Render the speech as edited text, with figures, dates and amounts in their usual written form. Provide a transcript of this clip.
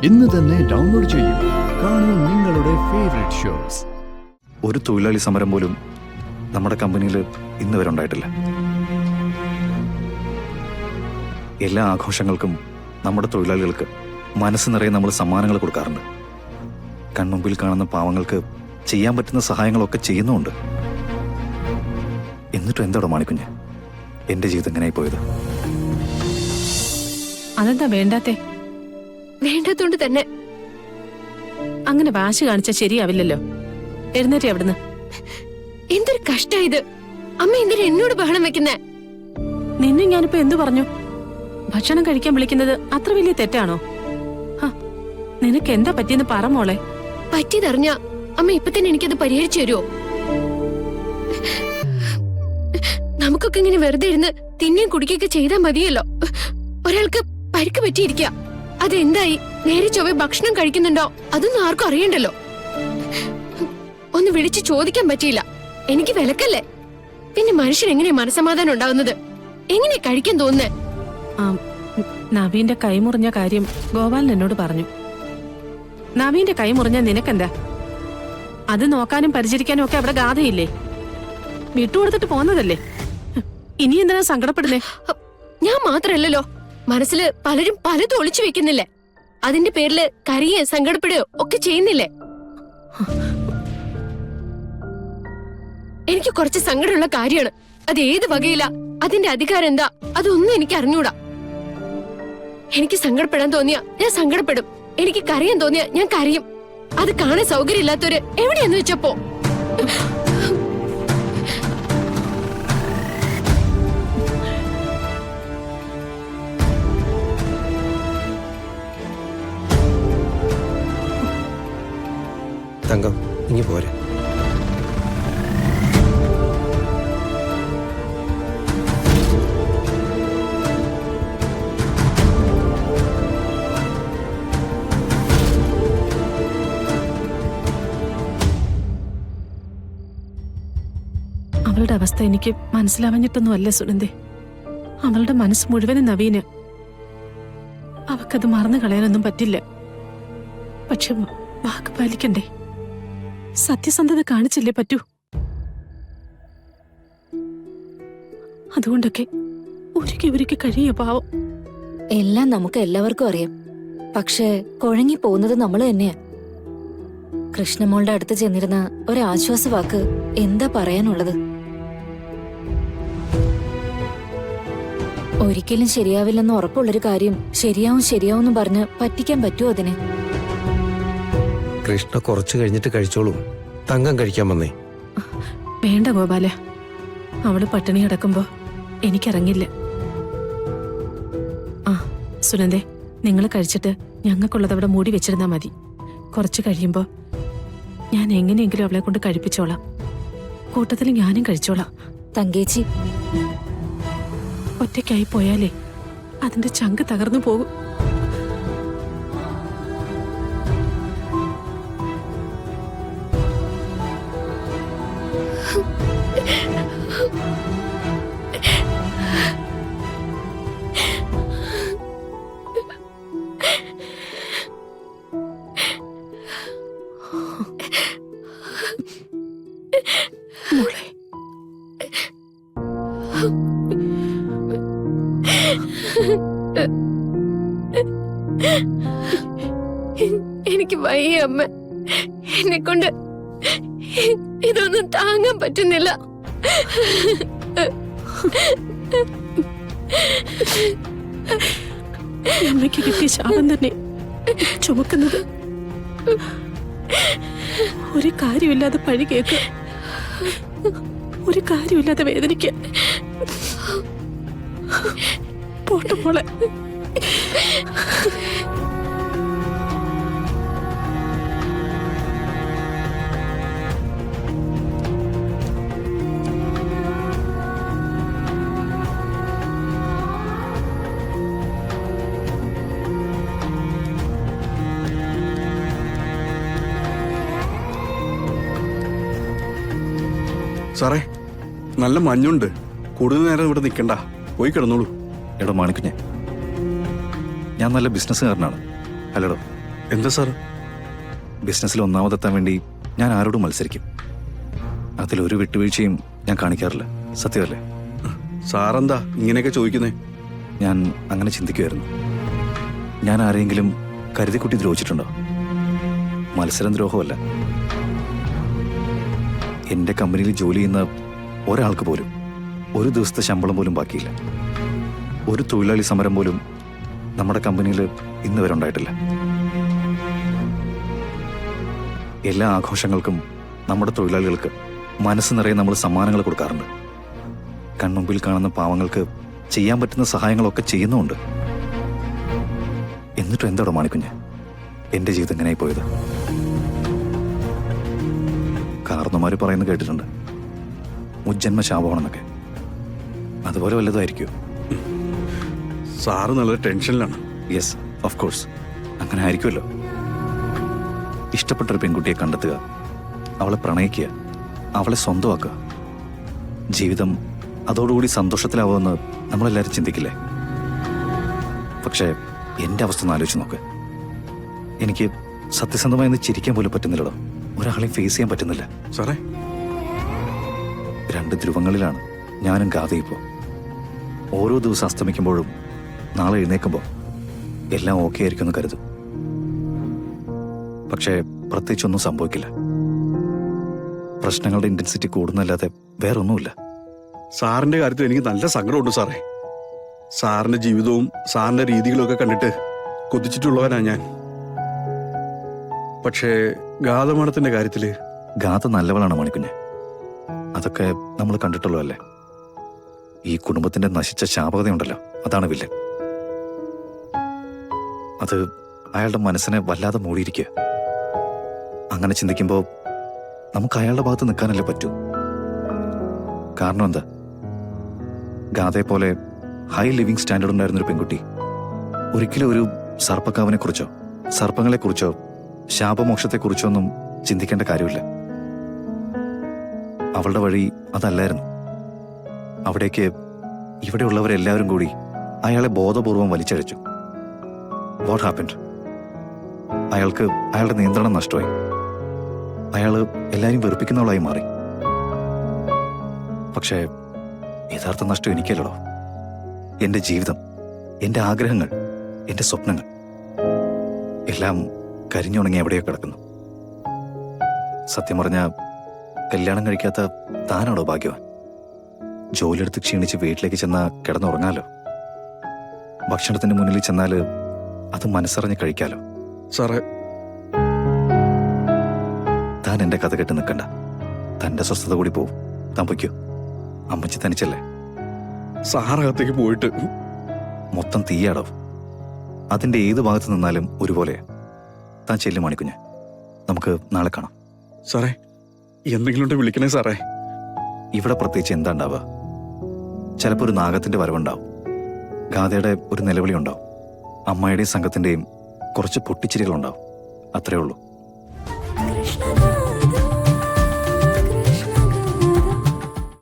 ഇന്ന് തന്നെ ഡൗൺലോഡ് ചെയ്യൂ. കാണൂ നിങ്ങളുടെ ഫേവറേറ്റ് ഷോസ്. ഒരു തൊഴിലാളി സമരം പോലും നമ്മുടെ കമ്പനിയിൽ ഇന്ന് വരെ ഉണ്ടായിട്ടില്ല. എല്ലാ ആഘോഷങ്ങൾക്കും നമ്മുടെ തൊഴിലാളികൾക്ക് മനസ്സ് നിറയെ നമ്മൾ സമ്മാനങ്ങൾ കൊടുക്കാറുണ്ട്. കൺമുമ്പിൽ കാണുന്ന പാവങ്ങൾക്ക് ചെയ്യാൻ പറ്റുന്ന സഹായങ്ങളൊക്കെ ചെയ്യുന്നുമുണ്ട്. എന്നിട്ടും എന്താടോ മാണിക്കുഞ്ഞ് എന്റെ ജീവിതം എങ്ങനെയായി പോയത്? അതെന്താ വേണ്ടാത്തെ? വേണ്ടാത്തോണ്ട് തന്നെ. അങ്ങനെ വാശി കാണിച്ചാൽ ശരിയാവില്ലല്ലോ. എഴുന്നേറ്റ് അവിടുന്ന്. എന്തൊരു കഷ്ടായത്. അമ്മ എന്തിനാ എന്നോട് ബഹളം വെക്കുന്നേ? നിന്നെ ഞാനിപ്പോ എന്തു പറഞ്ഞു? ഭക്ഷണം കഴിക്കാൻ വിളിക്കുന്നത് അത്ര വലിയ തെറ്റാണോ? നിനക്ക് എന്താ പറ്റിയെന്ന് പറ മോളെ. പറ്റിയതറിഞ്ഞ അമ്മ ഇപ്പൊ തന്നെ എനിക്കത് പരിഹരിച്ചു തരുമോ? നമുക്കൊക്കെ ഇങ്ങനെ വെറുതെ ഇരുന്ന് തിന്നുകയും കുടിക്കുകയൊക്കെ ചെയ്താൽ മതിയല്ലോ. ഒരാൾക്ക് പരിക്ക് പറ്റിയിരിക്ക, അതെന്തായി? നേരെ ചൊവ്വെ ഭക്ഷണം കഴിക്കുന്നുണ്ടോ അതൊന്നും ആർക്കും അറിയണ്ടല്ലോ. ഒന്ന് വിളിച്ച് ചോദിക്കാൻ പറ്റിയില്ല. എനിക്ക് വിലക്കല്ലേ. പിന്നെ മനുഷ്യൻ എങ്ങനെയാ മനസമാധാനം ഉണ്ടാവുന്നത്? എങ്ങനെയാ കഴിക്കാൻ തോന്നുന്നേ? നവീന്റെ കൈമുറിഞ്ഞ കാര്യം ഗോപാലൻ എന്നോട് പറഞ്ഞു. നവീന്റെ കൈമുറിഞ്ഞ നിനക്കെന്താ? അത് നോക്കാനും പരിചരിക്കാനും ഒക്കെ അവിടെ ഗാഥയില്ലേ? വിട്ടുകൊടുത്തിട്ട് പോന്നതല്ലേ. ഇനി എന്തിനാ സങ്കടപ്പെടുന്നേ? ഞാൻ മാത്രല്ലല്ലോ, മനസ്സില് പലരും പലതും ഒളിച്ചു വെക്കുന്നില്ലേ. അതിന്റെ പേരില് കരയോ സങ്കടപ്പെടുകയോ ഒക്കെ ചെയ്യുന്നില്ലേ. എനിക്ക് കുറച്ച് സങ്കടമുള്ള കാര്യമാണ്. അത് ഏത് വകയില, അതിന്റെ അധികാരം എന്താ, അതൊന്നും എനിക്ക് അറിഞ്ഞൂടാ. എനിക്ക് സങ്കടപ്പെടാൻ തോന്നിയാ ഞാൻ സങ്കടപ്പെടും. എനിക്ക് കരയാൻ തോന്നിയാ ഞാൻ കരയും. അത് കാണാൻ സൗകര്യം ഇല്ലാത്തവര് എവിടെയാന്ന് വെച്ചപ്പോ. തങ്കം, ഇനി പോരെ. അവളുടെ അവസ്ഥ എനിക്ക് മനസ്സിലാവഞ്ഞിട്ടൊന്നും അല്ല സുനന്ദേ. അവളുടെ മനസ്സ് മുഴുവനും നവീന്. അവക്കത് മറന്നു കളയാനൊന്നും പറ്റില്ല. പക്ഷെ വാക്ക് പാലിക്കണ്ടേ? സത്യസന്ധത കാണിച്ചില്ലേ പറ്റൂ. അതുകൊണ്ടൊക്കെ ഒരുക്കി കഴിയ പാവം. എല്ലാം നമുക്ക് എല്ലാവർക്കും അറിയാം. പക്ഷേ കുഴങ്ങി പോകുന്നത് നമ്മൾ തന്നെയാ. കൃഷ്ണമോളുടെ അടുത്ത് ചെന്നിരുന്ന ഒരാശ്വാസ വാക്ക് എന്താ പറയാനുള്ളത്? ഒരിക്കലും ശരിയാവില്ലെന്ന് ഉറപ്പുള്ളൊരു കാര്യം ശരിയാവും പറഞ്ഞ് പറ്റിക്കാൻ പറ്റുമോ അതിനെ? കൃഷ്ണ കുറച്ചു കഴിഞ്ഞിട്ട് കഴിച്ചോളൂ. തങ്കം കഴിക്കാൻ വന്നേ. വേണ്ട ഗോപാല, അവള് പട്ടിണി കിടക്കുമ്പോ എനിക്കിറങ്ങില്ല. സുനന്ദേ, നിങ്ങൾ കഴിച്ചിട്ട് ഞങ്ങൾക്കുള്ളത് അവിടെ മൂടി വെച്ചിരുന്നാ മതി. കുറച്ച് കഴിയുമ്പോ ഞാൻ എങ്ങനെയെങ്കിലും അവളെ കൊണ്ട് കഴിപ്പിച്ചോളാം. കൂട്ടത്തിൽ ഞാനും കഴിച്ചോളാം. തങ്കേച്ചി, ഒറ്റയ്ക്കായി പോയാലേ അതിന്റെ ചങ്ക് തകർന്നു പോകും. മോളെ, എനിക്ക് വയ്യ അമ്മ. എന്നെ കൊണ്ട് ഇതൊന്നും താങ്ങാൻ പറ്റുന്നില്ല. അമ്മയ്ക്ക് കിട്ടിയ ശാപം തന്നെ ചുമക്കുന്നത്. ഒരു കാര്യമില്ലാതെ പഴി കേൾക്ക, ഒരു കാര്യമില്ലാതെ വേദനിക്ക. പോട്ടെ മോളെ. സാറേ, നല്ല മഞ്ഞുണ്ട്. കൂടുതൽ നേരം ഇവിടെ നിൽക്കണ്ട, പോയി കിടന്നോളൂ. എടോ മാണിക്കുഞ്ഞെ, ഞാൻ നല്ല ബിസിനസ്സുകാരനാണ്. അല്ലടോ, എന്താ സാർ? ബിസിനസ്സിൽ ഒന്നാമതെത്താൻ വേണ്ടി ഞാൻ ആരോടും മത്സരിക്കും. അതിലൊരു വിട്ടുവീഴ്ചയും ഞാൻ കാണിക്കാറില്ല. സത്യമല്ലേ? സാറെന്താ ഇങ്ങനെയൊക്കെ ചോദിക്കുന്നേ? ഞാൻ അങ്ങനെ ചിന്തിക്കുമായിരുന്നു. ഞാൻ ആരെങ്കിലും കരുതിക്കുട്ടി ദ്രോഹിച്ചിട്ടുണ്ടോ? മത്സരം ദ്രോഹമല്ല. എൻ്റെ കമ്പനിയിൽ ജോലി ചെയ്യുന്ന ഒരാൾക്ക് പോലും ഒരു ദിവസത്തെ ശമ്പളം പോലും ബാക്കിയില്ല. ഒരു തൊഴിലാളി സമരം പോലും നമ്മുടെ കമ്പനിയിൽ ഇന്ന് വരെ ഉണ്ടായിട്ടില്ല. എല്ലാ ആഘോഷങ്ങൾക്കും നമ്മുടെ തൊഴിലാളികൾക്ക് മനസ്സ് നിറയെ നമ്മൾ സമ്മാനങ്ങൾ കൊടുക്കാറുണ്ട്. കൺമുമ്പിൽ കാണുന്ന പാവങ്ങൾക്ക് ചെയ്യാൻ പറ്റുന്ന സഹായങ്ങളൊക്കെ ചെയ്യുന്നുമുണ്ട്. എന്നിട്ടും എന്താടോ മാണിക്കുഞ്ഞ് എൻ്റെ ജീവിതം എങ്ങനെയായി പോയത്? കാർന്നമാര് പറയുന്നത് കേട്ടിട്ടുണ്ട്, മുജ്ജന്മ ശാപമാണെന്നൊക്കെ. അതുപോലെ വല്ലതായിരിക്കും. സാറ് നല്ല ടെൻഷനിലാണ്. Yes, of course. അങ്ങനെ ആയിരിക്കുമല്ലോ. ഇഷ്ടപ്പെട്ടൊരു പെൺകുട്ടിയെ കണ്ടെത്തുക, അവളെ പ്രണയിക്കുക, അവളെ സ്വന്തമാക്കുക, ജീവിതം അതോടുകൂടി സന്തോഷത്തിലാവുമെന്ന് നമ്മളെല്ലാവരും ചിന്തിക്കില്ലേ? പക്ഷേ എൻ്റെ അവസ്ഥ ഒന്ന് ആലോചിച്ച് നോക്ക്. എനിക്ക് സത്യസന്ധമായി ഒന്ന് ചിരിക്കാൻ പോലും പറ്റുന്നില്ലടോ. ഒരാളെയും ഫേസ് ചെയ്യാൻ പറ്റുന്നില്ല. സാറേ, 2 ധ്രുവങ്ങളിലാണ് ഞാനും ഗാഥയും ഇപ്പോൾ. ഓരോ ദിവസം അസ്തമിക്കുമ്പോഴും നാളെ എഴുന്നേൽക്കുമ്പോൾ എല്ലാം ഓക്കെ ആയിരിക്കുമെന്ന് കരുതും. പക്ഷേ പ്രത്യേകിച്ചൊന്നും സംഭവിക്കില്ല. പ്രശ്നങ്ങളുടെ ഇന്റൻസിറ്റി കൂടുന്നല്ലാതെ വേറൊന്നുമില്ല. സാറിന്റെ കാര്യത്തിൽ എനിക്ക് നല്ല സങ്കടമുണ്ട് സാറേ. സാറിന്റെ ജീവിതവും സാറിന്റെ രീതികളും ഒക്കെ കണ്ടിട്ട് കൊതിച്ചിട്ടുള്ളവനാ ഞാൻ. പക്ഷേ ഗാഥമാണത്തിന്റെ കാര്യത്തില് ഗാഥ നല്ലവളാണ് മണിക്കുഞ്ഞ്. അതൊക്കെ നമ്മൾ കണ്ടിട്ടുള്ളതല്ലേ. ഈ കുടുംബത്തിന്റെ നശിച്ച ശാപകതയുണ്ടല്ലോ, അതാണ് വില്ലൻ. അത് അയാളുടെ മനസ്സിനെ വല്ലാതെ മൂടിയിരിക്കുക. അങ്ങനെ ചിന്തിക്കുമ്പോൾ നമുക്ക് അയാളുടെ ഭാഗത്ത് നിൽക്കാനല്ലേ പറ്റൂ. കാരണം എന്താ? ഗാഥയെ പോലെ ഹൈ ലിവിങ് സ്റ്റാൻഡേർഡ് ഉണ്ടായിരുന്നൊരു പെൺകുട്ടി ഒരിക്കലും ഒരു സർപ്പക്കാവിനെ കുറിച്ചോ സർപ്പങ്ങളെക്കുറിച്ചോ ശാപമോക്ഷത്തെക്കുറിച്ചോ ഒന്നും ചിന്തിക്കേണ്ട കാര്യമില്ല. അവളുടെ വഴി അതല്ലായിരുന്നു. അവിടേക്ക് ഇവിടെയുള്ളവരെല്ലാവരും കൂടി അയാളെ ബോധപൂർവം വലിച്ചഴച്ചു. What happened? അയാൾക്ക് അയാളുടെ നിയന്ത്രണം നഷ്ടമായി. അയാള് എല്ലാവരും വെറുപ്പിക്കുന്നവളായി മാറി. പക്ഷേ യഥാർത്ഥ നഷ്ടം എനിക്കല്ലടോ. എൻ്റെ ജീവിതം, എൻ്റെ ആഗ്രഹങ്ങൾ, എൻ്റെ സ്വപ്നങ്ങൾ എല്ലാം കരിഞ്ഞുണങ്ങി എവിടെയോ കിടക്കുന്നു. സത്യം പറഞ്ഞാൽ കല്യാണം കഴിക്കാത്ത താനാണോ ഭാഗ്യവാൻ? ജോലിയെടുത്ത് ക്ഷീണിച്ച് വീട്ടിലേക്ക് ചെന്നാൽ കിടന്നുറങ്ങാലോ. ഭക്ഷണത്തിന് മുന്നിൽ ചെന്നാൽ അത് മനസ്സറിഞ്ഞ് കഴിക്കാലോ. സാറേ, താൻ എൻ്റെ കഥ കെട്ട് നിൽക്കണ്ട. തൻ്റെ സ്വസ്ഥത കൂടി പോവും. താൻ പൊയ്ക്കോ. അമ്മച്ചി തനിച്ചല്ലേ. സാറകത്തേക്ക് പോയിട്ട് മൊത്തം തീയാടോ. അതിൻ്റെ ഏത് ഭാഗത്ത് നിന്നാലും ഒരുപോലെയാ. താൻ ചെല്ലു മണിക്കുഞ്ഞ്. നമുക്ക് നാളെ കാണാം. സാറേ, എന്തെങ്കിലും ഉണ്ടെ വിളിക്കണേ സാറേ. ഇവിടെ പ്രത്യേകിച്ച് എന്താ ഉണ്ടാവുക? ചിലപ്പോൾ ഒരു നാഗത്തിന്റെ വരവുണ്ടാവും. ഗാഥയുടെ ഒരു നിലവിളി ഉണ്ടാവും. അമ്മായിയുടെയും സംഘത്തിന്റെയും കുറച്ച് പൊട്ടിച്ചിരികളുണ്ടാവും. അത്രേ ഉള്ളൂ.